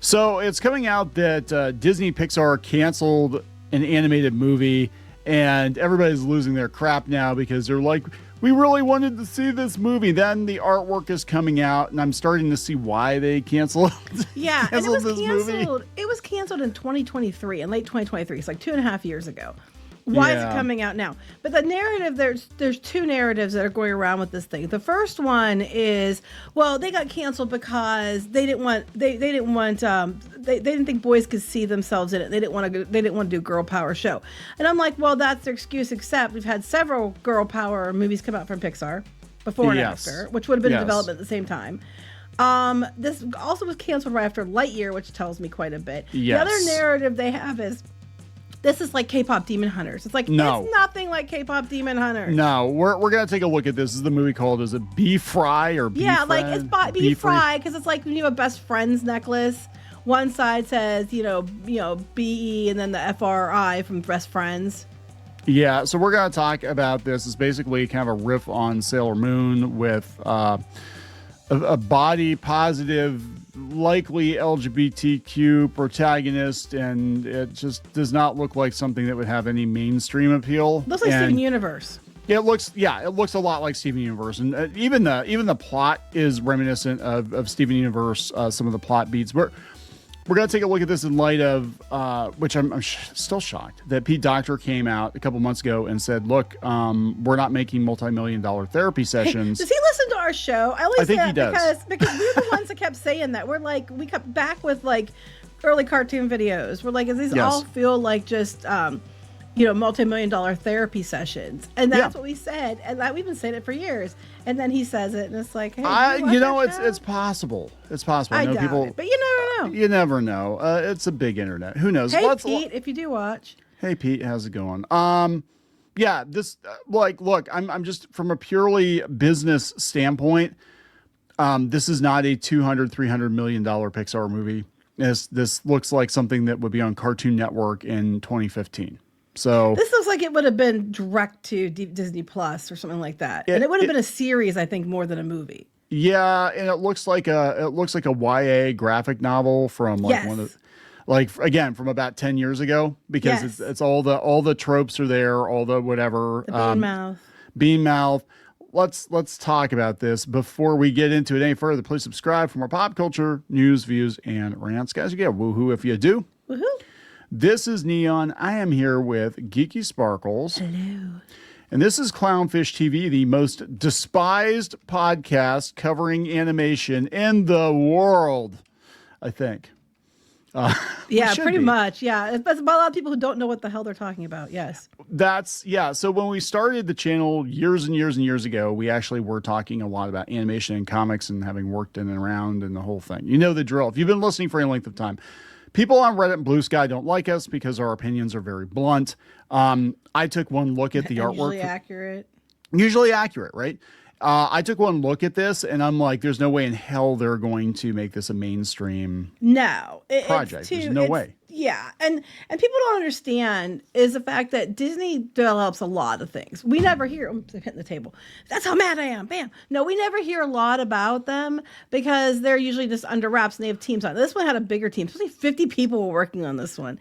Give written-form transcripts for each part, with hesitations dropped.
So it's coming out that Disney Pixar canceled an animated movie, and everybody's losing their crap now because they're like, we really wanted to see this movie. Then the artwork is coming out, and I'm starting to see why they canceled. Yeah, and it was canceled. Movie. It was canceled in 2023, in late 2023. It's like 2.5 years ago. Why is it coming out now? But the narrative, there's two narratives that are going around with this thing. The first one is, well, they got canceled because they didn't think boys could see themselves in it. They didn't want to do girl power show. And I'm like, well, that's their excuse, except we've had several girl power movies come out from Pixar before and after, which would have been in development at the same time. This also was canceled right after Lightyear, which tells me quite a bit. Yes. The other narrative they have is, this is like K-pop Demon Hunters. It's like, no. It's nothing like K-pop Demon Hunters. No, we're going to take a look at this. This is the movie called, is it Be Fri or Be Yeah, Fri? like it's Be Fri, because it's like when you have a best friends necklace. One side says, BE and then the FRI from Best Friends. Yeah, so we're going to talk about this. It's basically kind of a riff on Sailor Moon with a body positive, likely LGBTQ protagonist, and it just does not look like something that would have any mainstream appeal. Looks like Steven Universe. It looks a lot like Steven Universe, and even the plot is reminiscent of Steven Universe. Some of the plot beats. We're going to take a look at this in light of, which I'm still shocked, that Pete Docter came out a couple months ago and said, look, we're not making multi-million-dollar therapy sessions. Does he listen to our show? I think he does. Because we're the ones that kept saying that. We're like, we kept back with like early cartoon videos. We're like, these all feel like just, multi-million-dollar therapy sessions. And that's what we said. And we've been saying it for years. And then he says it, and it's like, hey, it's possible. It's possible. I doubt it, but you never know. You never know. It's a big internet. Who knows? Hey, Pete, if you do watch. Hey, Pete, how's it going? This look, I'm just from a purely business standpoint. This is not a $200-300 million Pixar movie. This looks like something that would be on Cartoon Network in 2015. So this looks like it would have been direct to Disney Plus or something like that, and it would have been a series, I think, more than a movie. Yeah, and it looks like a YA graphic novel from one of, again from about 10 years ago, because it's all the tropes are there, all the whatever. The bean mouth. Let's talk about this before we get into it any further. Please subscribe for more pop culture news, views, and rants, guys. You get a woohoo if you do. Woohoo. This is Kneon. I am here with Geeky Sparkles. Hello. And this is CLOWNFISH TV, the most despised podcast covering animation in the world, I think. Yeah, pretty much. Yeah. It's about a lot of people who don't know what the hell they're talking about. Yes. So when we started the channel years and years and years ago, we actually were talking a lot about animation and comics and having worked in and around and the whole thing. You know the drill. If you've been listening for any length of time, people on Reddit and Blue Sky don't like us because our opinions are very blunt. I took one look at the artwork. Usually accurate, right? I took one look at this, and I'm like, there's no way in hell they're going to make this a mainstream project. There's no way. Yeah, and people don't understand is the fact that Disney develops a lot of things. We never hear, I'm hitting the table. That's how mad I am. Bam. No, we never hear a lot about them because they're usually just under wraps and they have teams on it. This one had a bigger team. Especially 50 people were working on this one.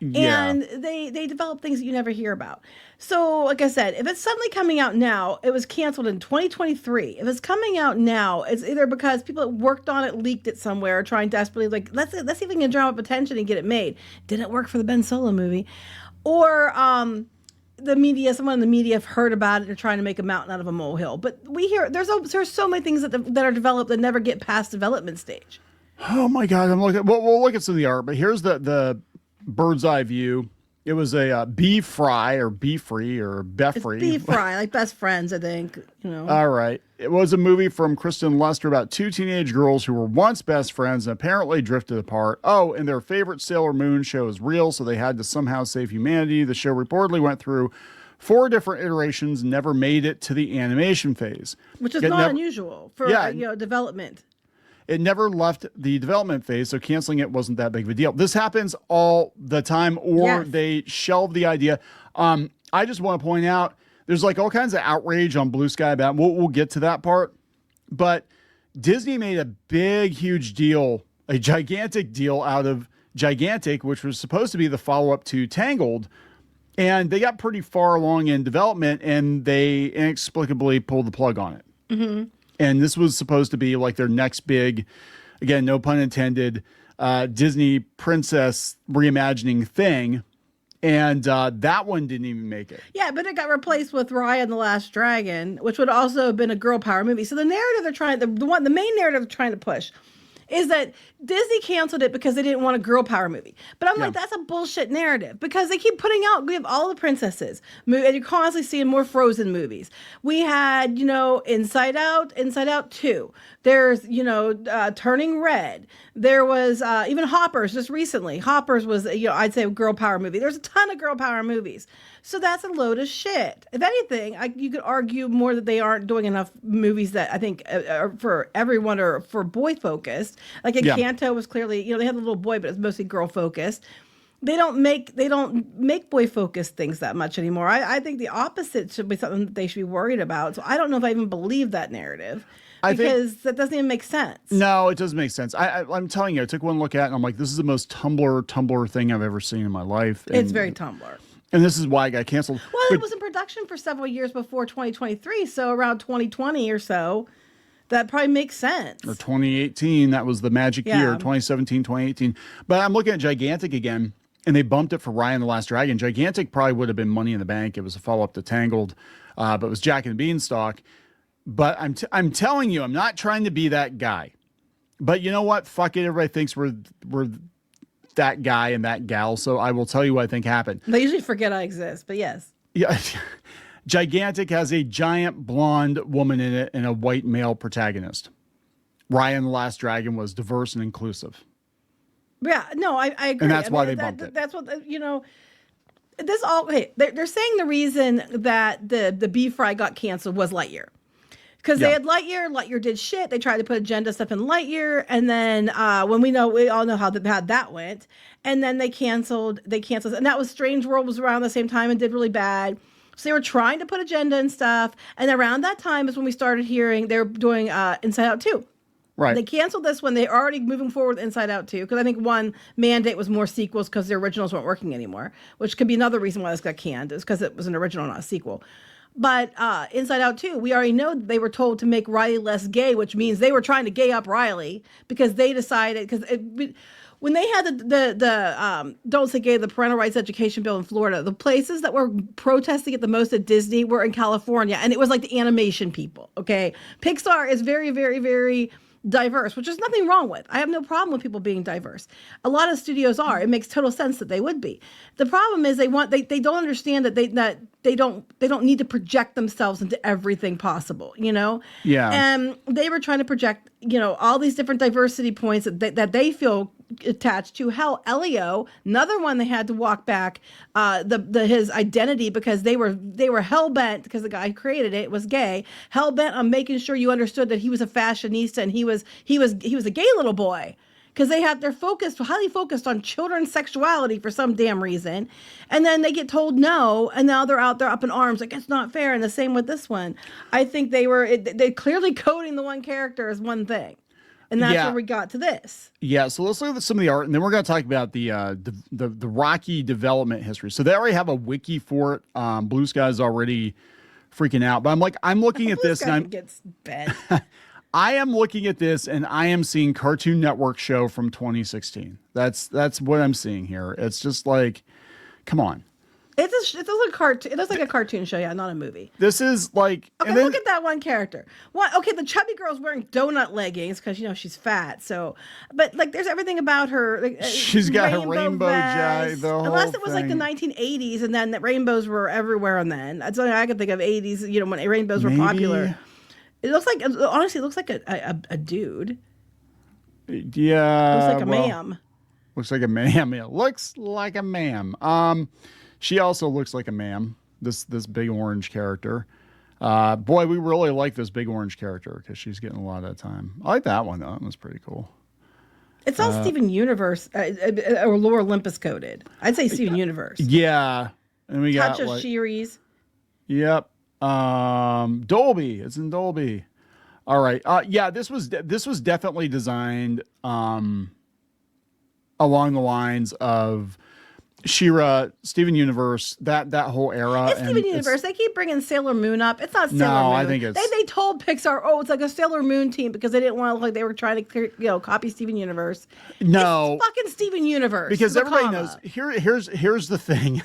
Yeah. And they develop things that you never hear about. So, like I said, if it's suddenly coming out now, it was canceled in 2023. If it's coming out now, it's either because people that worked on it leaked it somewhere, trying desperately, like, let's see if we can drum up attention and get it made. Didn't work for the Ben Solo movie. Or the media, someone in the media have heard about it and are trying to make a mountain out of a molehill. But we hear there's so many things that are developed that never get past development stage. Oh my God, I'm looking. Well, we'll look at some of the art, but here's the bird's eye view. It was a Be Fri or Be Free or Be Fri. Be Fri, like best friends, I think. All right. It was a movie from Kristen Lester about two teenage girls who were once best friends and apparently drifted apart. Oh, and their favorite Sailor Moon show is real, so they had to somehow save humanity. The show reportedly went through 4 different iterations, never made it to the animation phase. Which is not unusual for development. It never left the development phase, so canceling it wasn't that big of a deal. This happens all the time, or they shelve the idea. I just want to point out, there's like all kinds of outrage on Blue Sky about, we'll get to that part, but Disney made a big, huge deal a gigantic deal out of Gigantic, which was supposed to be the follow-up to Tangled. And they got pretty far along in development, and they inexplicably pulled the plug on it. Mm-hmm. And this was supposed to be like their next big, again, no pun intended, Disney princess reimagining thing. And that one didn't even make it. Yeah, but it got replaced with Raya and the Last Dragon, which would also have been a girl power movie. So the narrative they're trying, the main narrative they're trying to push is that Disney canceled it because they didn't want a girl power movie. But I'm like, that's a bullshit narrative because they keep putting out, we have all the princesses, and you're constantly seeing more Frozen movies. We had, Inside Out 2. There's, Turning Red. There was even Hoppers just recently. Hoppers was, I'd say a girl power movie. There's a ton of girl power movies. So that's a load of shit. If anything, you could argue more that they aren't doing enough movies that I think are for everyone or for boy focused. Like Encanto was clearly, they had a little boy, but it's mostly girl focused. They don't make boy focused things that much anymore. I think the opposite should be something that they should be worried about. So I don't know if I even believe that narrative. Because that doesn't even make sense. No, it doesn't make sense. I'm telling you, I took one look at it and I'm like, this is the most Tumblr thing I've ever seen in my life. And it's very Tumblr. And this is why it got canceled. Well, it was in production for several years before 2023, so around 2020 or so. That probably makes sense. Or 2018, that was the magic year, 2017, 2018. But I'm looking at Gigantic again, and they bumped it for Raya and the Last Dragon. Gigantic probably would have been Money in the Bank. It was a follow-up to Tangled, but it was Jack and the Beanstalk. But I'm telling you, I'm not trying to be that guy. But you know what? Fuck it. Everybody thinks we're that guy and that gal. So I will tell you what I think happened. They usually forget I exist, but yes. Yeah. Gigantic has a giant blonde woman in it and a white male protagonist. Raya and the Last Dragon was diverse and inclusive. Yeah, no, I agree. And that's why they bumped it. That's what, this all, hey, they're saying the reason that the Be Fri got canceled was Lightyear. Because they had Lightyear did shit. They tried to put agenda stuff in Lightyear, and then when we all know how that went, and then they canceled, and that was Strange World was around the same time and did really bad. So they were trying to put agenda and stuff, and around that time is when we started hearing they're doing Inside Out 2. Right. They canceled this when they already moving forward with Inside Out 2, because I think one mandate was more sequels because the originals weren't working anymore, which could be another reason why this got canned, is because it was an original, not a sequel. But Inside Out 2, we already know that they were told to make Riley less gay, which means they were trying to gay up Riley because they decided, when they had the Don't Say Gay, the parental rights education bill in Florida, the places that were protesting it the most at Disney were in California, and it was like the animation people, okay? Pixar is very, very, very diverse, which there's nothing wrong with. I have no problem with people being diverse. A lot of studios are. It makes total sense that they would be. The problem is they don't understand that they don't need to project themselves into everything possible, Yeah. And they were trying to project, all these different diversity points that they feel attached to. Hell, Elio, another one they had to walk back his identity because they were hell bent, because the guy who created it was gay, hell bent on making sure you understood that he was a fashionista and he was a gay little boy. Because they're highly focused on children's sexuality for some damn reason. And then they get told no, and now they're out there up in arms like, it's not fair. And the same with this one. I think they clearly coding the one character as one thing. And that's where we got to this. Yeah, so let's look at some of the art, and then we're going to talk about the Rocky development history. So they already have a wiki for it. Blue Sky's already freaking out. But I'm looking at this, and gets bent. I am looking at this, and I am seeing Cartoon Network show from 2016. That's what I'm seeing here. It's just like, come on. It looks like a cartoon show, yeah, not a movie. This is like, okay. Look at that one character. The chubby girl's wearing donut leggings because she's fat. So, but like, there's everything about her. Like, she's got a rainbow vest, unless it was like the 1980s, and then the rainbows were everywhere. And then that's only I could think of 80s. When rainbows were popular. It looks like, honestly, it looks like a dude. Yeah. Looks like a ma'am. Looks like a ma'am. Yeah, looks like a ma'am. She also looks like a ma'am, this big orange character. Boy, we really like this big orange character because she's getting a lot of that time. I like that one, though. That was pretty cool. It's all Steven Universe or Lore Olympus coded. I'd say Steven Universe. Yeah. And we got Touch of Sheeries. Yep. Dolby. It's in Dolby. All right. Yeah, this was definitely designed along the lines of She-Ra, Steven Universe, that whole era. It's Steven Universe. They keep bringing Sailor Moon up. It's not Sailor Moon. No, I think it's... They told Pixar, oh, it's like a Sailor Moon team because they didn't want to look like they were trying to copy Steven Universe. No. It's fucking Steven Universe. Because everybody knows. Here's the thing.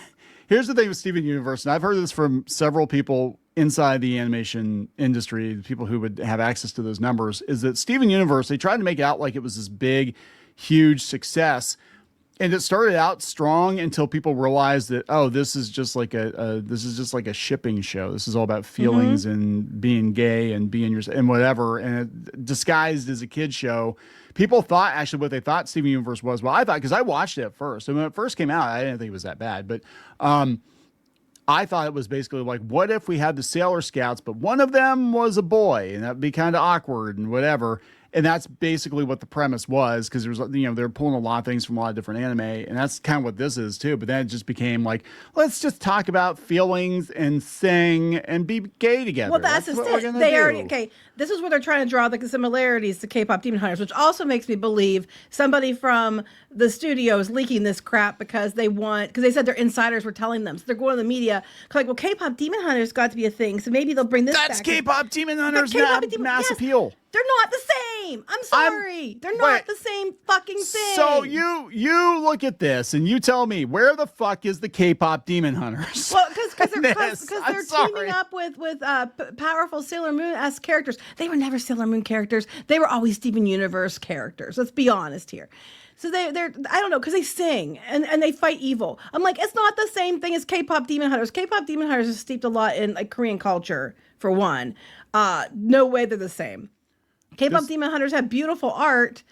Here's the thing with Steven Universe, and I've heard this from several people inside the animation industry, people who would have access to those numbers, is that Steven Universe, they tried to make it out like it was this big, huge success. And it started out strong until people realized that, oh, this is just like a shipping show. This is all about feelings and being gay and being yourself and whatever. And it, disguised as a kid show. People thought actually what they thought Steven Universe was. Well, I thought, because I watched it at first. And when it first came out, I didn't think it was that bad. But I thought it was basically like, what if we had the Sailor Scouts, but one of them was a boy, and that'd be kind of awkward and whatever. And that's basically what the premise was, because there was, they're pulling a lot of things from a lot of different anime, and that's kind of what this is too. But then it just became like, let's just talk about feelings and sing and be gay together. Well, that's just it. They already, okay, this is where they're trying to draw the similarities to K-pop Demon Hunters, which also makes me believe somebody from the studio is leaking this crap because they said their insiders were telling them. So they're going to the media, like, well, K-pop Demon Hunters got to be a thing, so maybe they'll bring this back. That's K-pop Demon Hunters mass yes, appeal. They're not the same. I'm sorry. They're not the same fucking thing. So you look at this and you tell me, where the fuck is the K-pop Demon Hunters? Well, because they're teaming up with powerful Sailor Moon-esque characters. They were never Sailor Moon characters. They were always Steven Universe characters. Let's be honest here. So they're I don't know, because they sing and they fight evil. I'm like, it's not the same thing as K-pop Demon Hunters. K-pop Demon Hunters is steeped a lot in like Korean culture, for one. No way they're the same. K-pop Demon Hunters have beautiful art.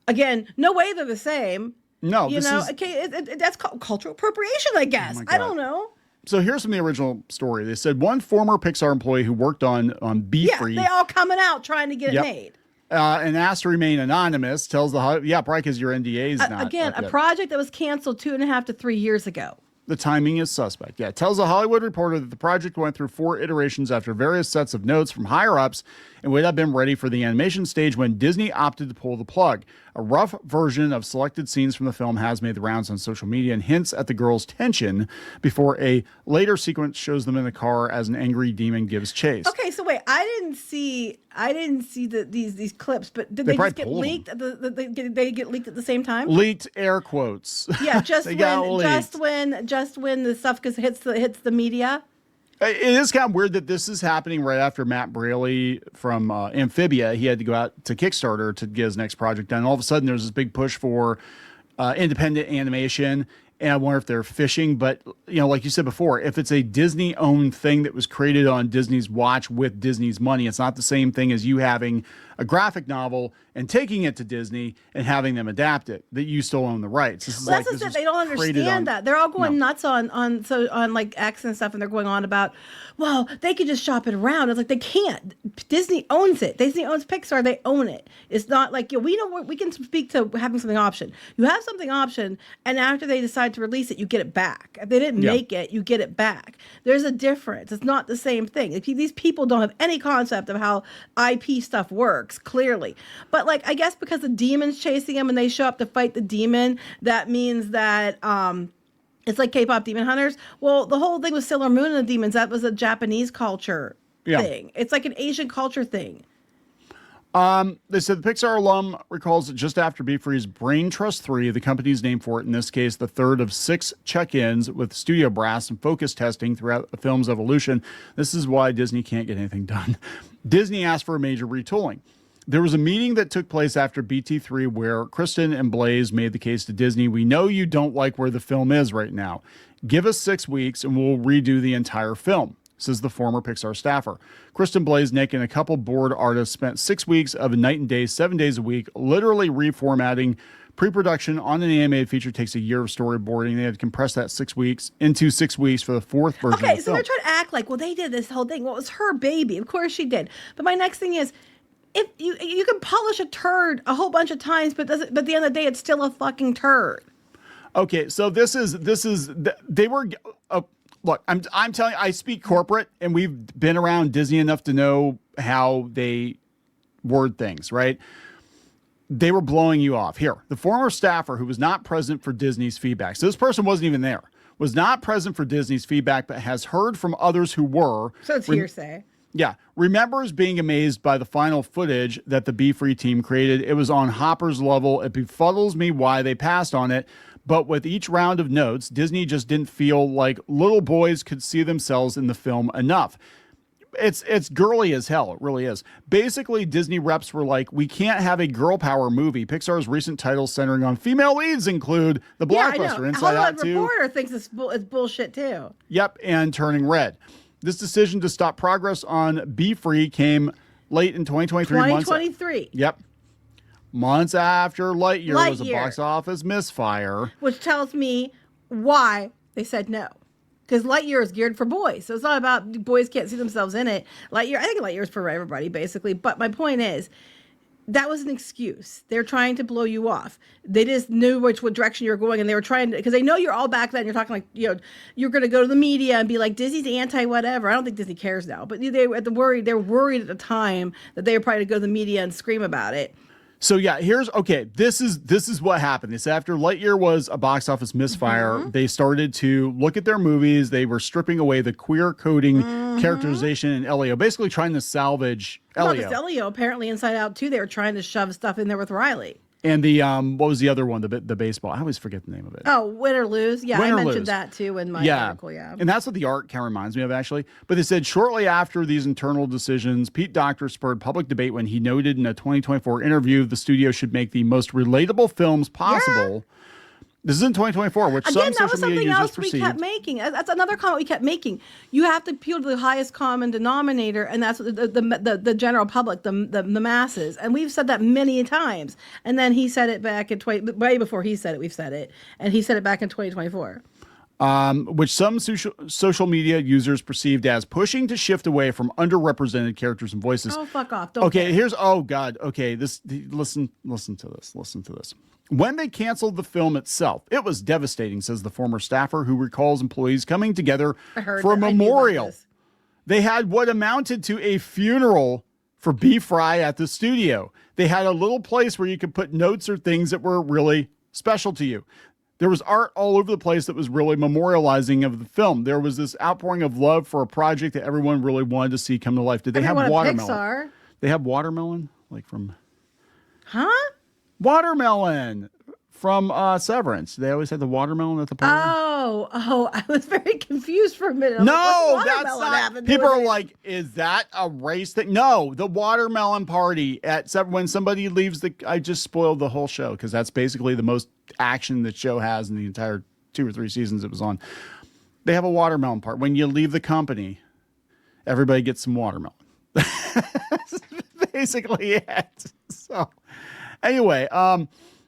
Again, no way they're the same. No, that's called cultural appropriation, I guess. I don't know. So here's from the original story. They said one former Pixar employee who worked on Be Fri. They all coming out trying to get it made. And asked to remain anonymous, tells probably because your NDA is not. Again, a project that was canceled 2.5 to 3 years ago. The timing is suspect. Yeah, it tells a Hollywood Reporter that the project went through 4 iterations after various sets of notes from higher-ups and would have been ready for the animation stage when Disney opted to pull the plug. A rough version of selected scenes from the film has made the rounds on social media and hints at the girls' tension before a later sequence shows them in the car as an angry demon gives chase. Okay, so wait, I didn't see these clips, but did they just get leaked? Did they get leaked at the same time? Leaked air quotes. Yeah, just when the stuff hits the media. It is kind of weird that this is happening right after Matt Braley from Amphibia. He had to go out to Kickstarter to get his next project done. All of a sudden, there's this big push for independent animation. And I wonder if they're fishing. But, like you said before, if it's a Disney-owned thing that was created on Disney's watch with Disney's money, it's not the same thing as you having a graphic novel and taking it to Disney and having them adapt it, that you still own the rights. That's just that they don't understand that. They're all going nuts on like X and stuff, and they're going on about, well, they could just shop it around. It's like, they can't. Disney owns it. Disney owns Pixar. They own it. It's not like, we know what we can speak to having something option. You have something option, and after they decide to release it, you get it back. If they didn't make it, you get it back. There's a difference. It's not the same thing. These people don't have any concept of how IP stuff works, clearly. But like, I guess because the demon's chasing them and they show up to fight the demon, that means that it's like K-pop Demon Hunters. Well, the whole thing with Sailor Moon and the demons, that was a Japanese culture thing. It's like an Asian culture thing. They said the Pixar alum recalls that just after Be Fri's Brain Trust 3, the company's name for it, in this case, the third of 6 check-ins with studio brass and focus testing throughout the film's evolution. This is why Disney can't get anything done. Disney asked for a major retooling. There was a meeting that took place after BT3 where Kristen and Blaze made the case to Disney. We know you don't like where the film is right now. Give us 6 weeks and we'll redo the entire film, says the former Pixar staffer. Kristen, Blaze, Nick, and a couple board artists spent 6 weeks of a night and day, 7 days a week, literally reformatting. Pre-production on an animated feature takes a year of storyboarding. They had to compress that 6 weeks into 6 weeks for the 4th version of the film. Okay, so they're trying to act like, well, they did this whole thing. Well, it was her baby. Of course she did. But my next thing is, if you can polish a turd a whole bunch of times, but at the end of the day, it's still a fucking turd. Okay, so this is they were look. I'm telling you, I speak corporate, and we've been around Disney enough to know how they word things, right? they were blowing you off. Here, the former staffer who was not present for Disney's feedback. So this person wasn't even there. Was not present for Disney's feedback, but has heard from others who were. So it's hearsay. Yeah. Remembers being amazed by the final footage that the Be Fri team created. It was on Hopper's level. It befuddles me why they passed on it. But with each round of notes, Disney just didn't feel like little boys could see themselves in the film enough. It's girly as hell. It really is. Basically, Disney reps were like, we can't have a girl power movie. Pixar's recent titles centering on female leads include the blockbuster Inside Out 2. Reporter thinks it's bullshit too. Yep, and Turning Red. This decision to stop progress on Be Fri came late in 2023. 2023. Yep. Months after Lightyear was a box office misfire. Which tells me why they said no. Because Lightyear is geared for boys. So it's not about boys can't see themselves in it. I think Lightyear is for everybody, basically. But my point is, that was an excuse. They're trying to blow you off. They just knew what direction you were going, and they were trying to, because they know you're all back then. You're talking like, you're going to go to the media and be like, Disney's anti-whatever. I don't think Disney cares now. But they were worried at the time that they were probably going to go to the media and scream about it. So yeah, this is what happened. It's after Lightyear was a box office misfire, they started to look at their movies. They were stripping away the queer coding characterization in Elio, basically trying to salvage Elio. Well, Elio, apparently Inside Out 2, they were trying to shove stuff in there with Riley. And the what was the other one? The baseball. I always forget the name of it. Oh, Win or Lose. Yeah, Win I or mentioned Lose. that too in my article. Yeah, and that's what the art kind of reminds me of, actually. But they said shortly after these internal decisions, Pete Docter spurred public debate when he noted in a 2024 interview the studio should make the most relatable films possible. Yeah. This is in 2024, which again, some that was social media something users else we perceived. kept making. That's another comment we kept making. You have to appeal to the highest common denominator, and that's the general public, the masses. And we've said that many times. And then he said it back in way before he said it. We've said it, and he said it back in 2024. Which some social media users perceived as pushing to shift away from underrepresented characters and voices. Oh, fuck off! Don't okay, care. here's God. Okay, listen to this. Listen to this. When they canceled the film itself, it was devastating, says the former staffer who recalls employees coming together for a memorial. They had what amounted to a funeral for Be Fri at the studio. They had a little place where you could put notes or things that were really special to you. There was art all over the place that was really memorializing of the film. There was this outpouring of love for a project that everyone really wanted to see come to life. Did they have watermelon? Pixar. They have watermelon, like from... Huh? Watermelon from Severance. They always had the watermelon at the party. Oh, I was very confused for a minute. No, that's not. People are like, is that a race thing? No, the watermelon party at when somebody leaves I just spoiled the whole show because that's basically the most action the show has in the entire 2 or 3 seasons it was on. They have a watermelon part. When you leave the company, everybody gets some watermelon. That's basically it. So anyway,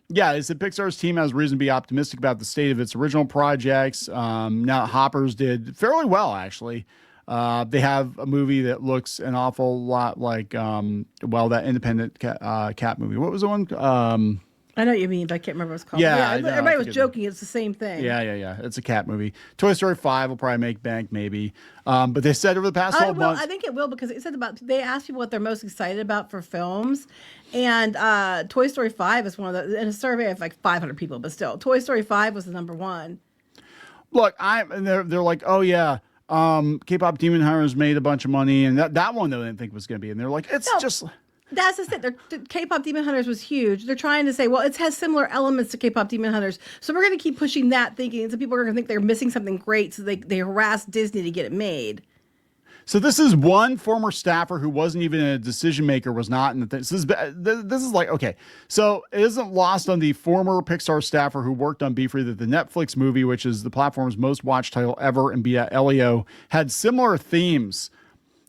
yeah, they said Pixar's team has reason to be optimistic about the state of its original projects. Now Hoppers did fairly well, actually. They have a movie that looks an awful lot like, that independent cat movie. What was the one? I know what you mean, but I can't remember what it's called. Yeah, everybody was joking. It's the same thing. Yeah. It's a cat movie. Toy Story 5 will probably make bank, maybe. But they said over the past 12 months. I think it will because it said they asked people what they're most excited about for films. And Toy Story 5 is one of in a survey of like 500 people, but still, Toy Story 5 was the number one. Look, they're like, oh, yeah. K-pop Demon Hunters made a bunch of money. And that one, though, they didn't think was going to be. And they're like, just... That's just it. K-pop Demon Hunters was huge. They're trying to say, well, it has similar elements to K-pop Demon Hunters. So we're going to keep pushing that thinking. So people are going to think they're missing something great. So they harass Disney to get it made. So this is one former staffer who wasn't even a decision maker, was not in the thing. This is like, okay. So it isn't lost on the former Pixar staffer who worked on Be Fri that the Netflix movie, which is the platform's most watched title ever, and be Elio, had similar themes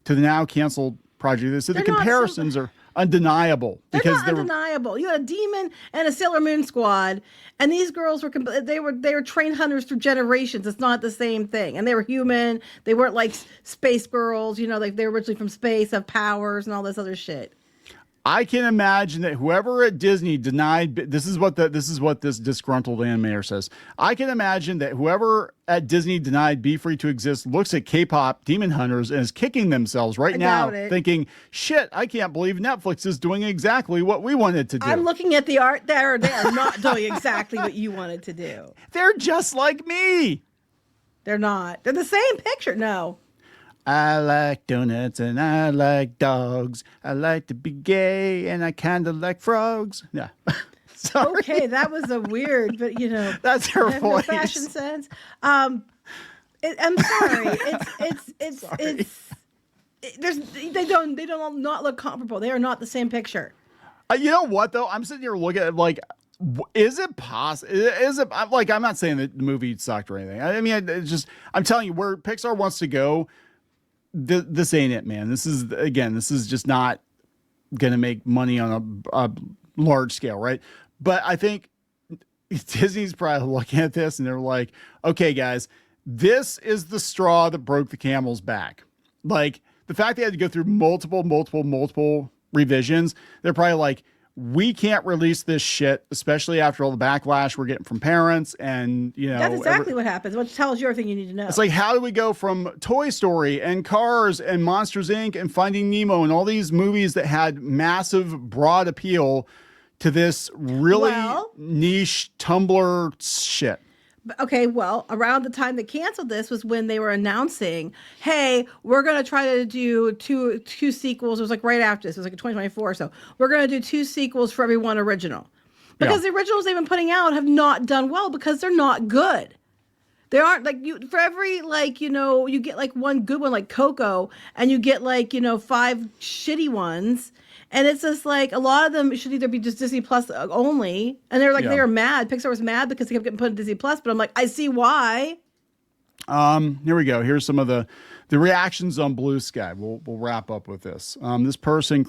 to the now canceled project. They said the comparisons are undeniable. They're not undeniable. You had a demon and a Sailor Moon squad, and these girls were trained hunters through generations. It's not the same thing. And they were human. They weren't like space girls, like they were originally from space, have powers and all this other shit. I can imagine that whoever at Disney denied this is what this disgruntled animator says. I can imagine that whoever at Disney denied Be Free to exist looks at K-pop demon hunters and is kicking themselves right now, thinking, "Shit, I can't believe Netflix is doing exactly what we wanted to do." I'm looking at the art there. They are not doing exactly what you wanted to do. They're just like me. They're not. They're the same picture. No. I like donuts and I like dogs. I like to be gay and I kind of like frogs. Yeah. Sorry. Okay, that was a weird, but that's her voice. No fashion sense. I'm sorry. They don't not look comparable. They are not the same picture. You know what though? I'm sitting here looking at like, is it possible? Is it like, I'm not saying that the movie sucked or anything. I mean, it's just, I'm telling you where Pixar wants to go. This ain't it, man. This is just not going to make money on a large scale, right? But I think Disney's probably looking at this and they're like, okay, guys, this is the straw that broke the camel's back. Like the fact they had to go through multiple revisions, they're probably like, we can't release this shit, especially after all the backlash we're getting from parents. And, that's exactly what happens, which tells you everything you need to know. It's like, how do we go from Toy Story and Cars and Monsters, Inc. and Finding Nemo and all these movies that had massive, broad appeal to this really niche Tumblr shit? Okay, well, around the time they canceled this was when they were announcing, hey, we're going to try to do two sequels. It was like right after this. It was like 2024 or so. We're going to do 2 sequels for every one original. Because the originals they've been putting out have not done well because they're not good. They aren't like for every you get like one good one like Coco and you get like 5 shitty ones. And it's just like a lot of them should either be just Disney Plus only. And they're like, they were mad. Pixar was mad because they kept getting put in Disney Plus. But I'm like, I see why. Here we go. Here's some of the reactions on Blue Sky. We'll wrap up with this. This person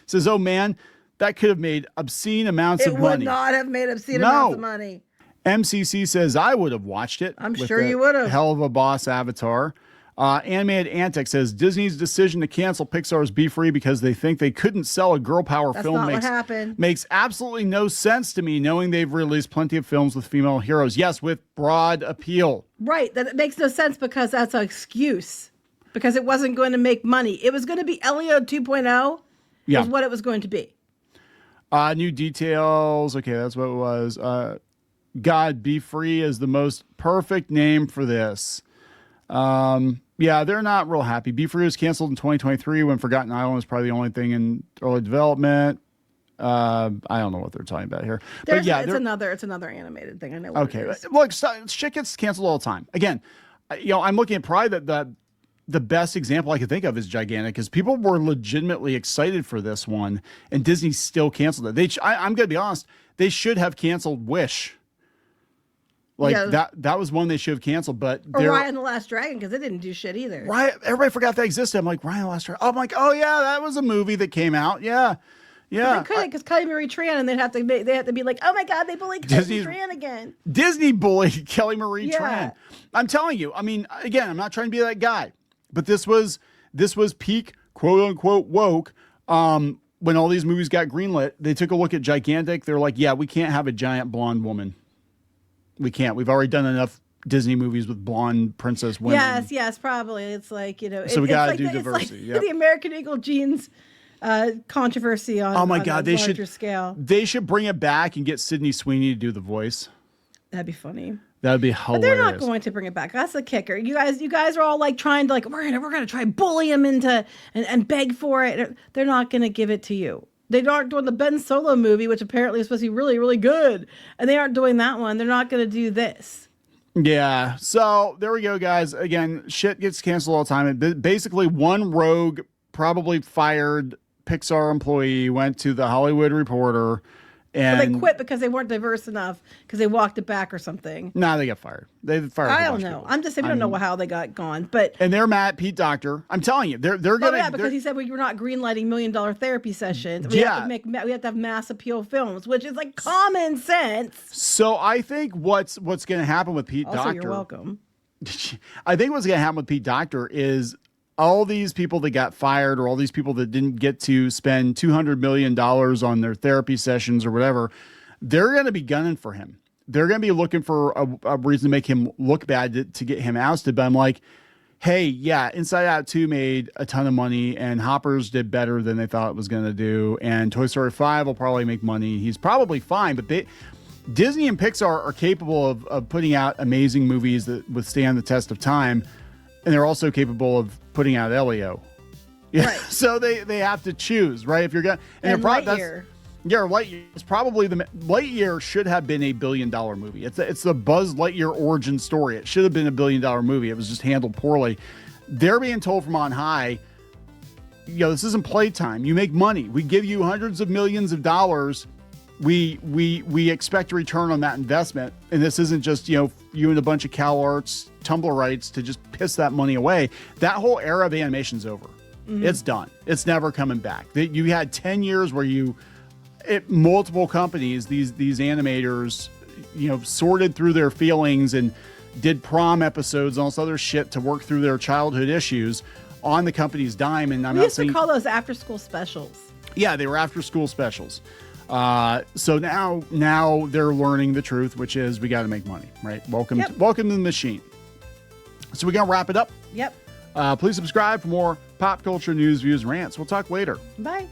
says, oh man, that could have made obscene amounts of money. It would not have made obscene amounts of money. MCC says, I would have watched it. I'm sure you would have. Hell of a boss avatar. Animated Antic says Disney's decision to cancel Pixar's Be Free because they think they couldn't sell a girl power film makes absolutely no sense to me, knowing they've released plenty of films with female heroes. Yes, with broad appeal. Right. That makes no sense because that's an excuse. Because it wasn't going to make money. It was going to be Elio 2.0 is what it was going to be. New details. Okay, that's what it was. God, Be Free is the most perfect name for this. Yeah, they're not real happy. Be Free was canceled in 2023 when Forgotten Island was probably the only thing in early development. I don't know what they're talking about here. But yeah, it's another animated thing. I know. Okay, look, shit gets canceled all the time. Again, I'm looking at probably the best example I could think of is Gigantic, because people were legitimately excited for this one, and Disney still canceled it. I'm going to be honest, they should have canceled Wish. That was one they should have canceled, but Raya and the Last Dragon, because it didn't do shit either. Right, everybody forgot that existed. I'm like, Raya and the Last Dragon. I'm like, oh yeah, that was a movie that came out. Yeah. But they couldn't because Kelly Marie Tran, and they have to be like, oh my god, they bullied Kelly Marie Tran again. Disney bullied Kelly Marie Tran. I'm telling you. I mean, again, I'm not trying to be that guy, but this was peak quote unquote woke. When all these movies got greenlit, they took a look at Gigantic. They're like, yeah, we can't have a giant blonde woman. We can't. We've already done enough Disney movies with blonde princess women. Yes, probably. It's like, so we got to do diversity. It's like the American Eagle jeans controversy on, oh my God, a larger scale. They should bring it back and get Sydney Sweeney to do the voice. That'd be funny. That'd be hilarious. But they're not going to bring it back. That's the kicker. You guys are all like trying to we're gonna try bully him into and beg for it. They're not gonna give it to you. They aren't doing the Ben Solo movie, which apparently is supposed to be really, really good. And they aren't doing that one. They're not going to do this. Yeah. So there we go, guys. Again, shit gets canceled all the time. Basically, one rogue, probably fired Pixar employee went to the Hollywood Reporter. And they quit because they weren't diverse enough because they walked it back or something. Nah, they got fired. They fired. I don't know. I'm just saying, we don't know how they got gone. But and they're mad at Pete Docter. I'm telling you, they're gonna. Oh yeah, because he said, well, you're not greenlighting $1 million therapy sessions. We have to have mass appeal films, which is like common sense. So I think what's going to happen with Pete Docter. You're welcome. I think what's going to happen with Pete Docter is all these people that got fired or all these people that didn't get to spend $200 million on their therapy sessions or whatever, they're going to be gunning for him. They're going to be looking for a reason to make him look bad to get him ousted. But I'm like, hey, yeah, Inside Out 2 made a ton of money and Hoppers did better than they thought it was going to do. And Toy Story 5 will probably make money. He's probably fine, but Disney and Pixar are capable of putting out amazing movies that withstand the test of time. And they're also capable of putting out Elio. Yeah. Right. So they have to choose, right? If you're going to, and Lightyear. Yeah, Lightyear. It's probably Lightyear should have been a $1 billion movie. It's the Buzz Lightyear origin story. It should have been a $1 billion movie. It was just handled poorly. They're being told from on high, this isn't playtime. You make money. We give you hundreds of millions of dollars. We expect a return on that investment. And this isn't just, you and a bunch of CalArts Tumblr rights to just piss that money away. That whole era of animation's over. Mm-hmm. It's done. It's never coming back. You had 10 years where multiple companies, these animators, sorted through their feelings and did prom episodes and all this other shit to work through their childhood issues on the company's dime. And we used to call those after-school specials. Yeah, they were after-school specials. So now they're learning the truth, which is we got to make money, right? Welcome to the machine. So we're going to wrap it up. Yep. Please subscribe for more pop culture news, views, and rants. We'll talk later. Bye.